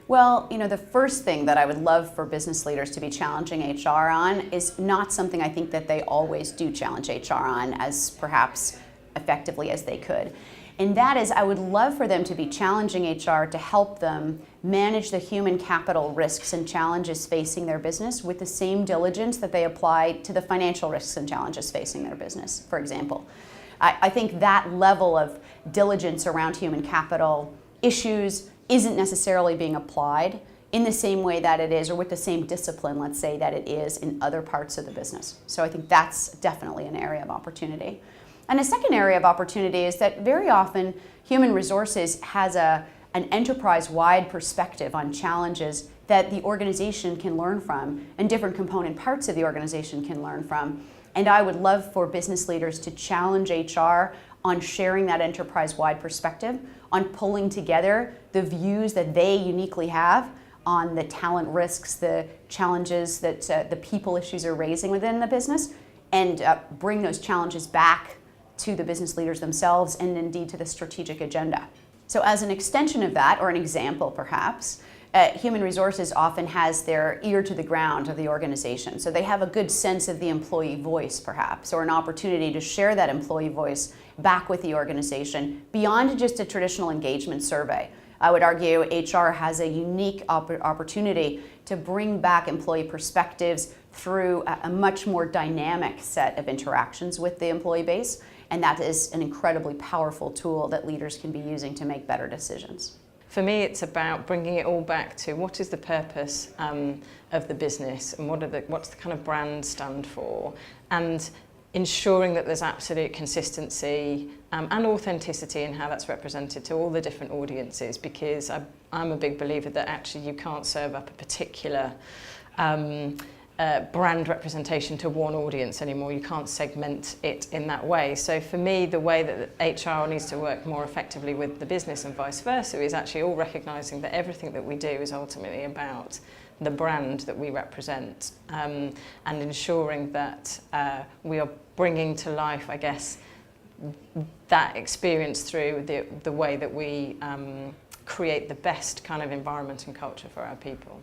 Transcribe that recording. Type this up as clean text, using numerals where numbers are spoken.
Well, the first thing that I would love for business leaders to be challenging HR on is not something I think that they always do challenge HR on as perhaps effectively as they could. And that is, I would love for them to be challenging HR to help them manage the human capital risks and challenges facing their business with the same diligence that they apply to the financial risks and challenges facing their business, for example. I think that level of diligence around human capital issues isn't necessarily being applied in the same way that it is, or with the same discipline, let's say, that it is in other parts of the business. So I think that's definitely an area of opportunity. And a second area of opportunity is that very often human resources has an enterprise-wide perspective on challenges that the organization can learn from and different component parts of the organization can learn from. And I would love for business leaders to challenge HR on sharing that enterprise-wide perspective, on pulling together the views that they uniquely have on the talent risks, the challenges that the people issues are raising within the business, and bring those challenges back to the business leaders themselves and indeed to the strategic agenda. So as an extension of that, or an example perhaps, human resources often has their ear to the ground of the organization. So they have a good sense of the employee voice perhaps, or an opportunity to share that employee voice back with the organization beyond just a traditional engagement survey. I would argue HR has a unique opportunity to bring back employee perspectives through a much more dynamic set of interactions with the employee base, and that is an incredibly powerful tool that leaders can be using to make better decisions. For me, it's about bringing it all back to what is the purpose of the business, and what's the kind of brand stand for, and ensuring that there's absolute consistency and authenticity in how that's represented to all the different audiences, because I'm a big believer that actually you can't serve up a particular brand representation to one audience anymore. You can't segment it in that way. So for me, the way that HR needs to work more effectively with the business and vice versa is actually all recognising that everything that we do is ultimately about the brand that we represent, and ensuring that we are bringing to life, I guess, that experience through the way that we create the best kind of environment and culture for our people.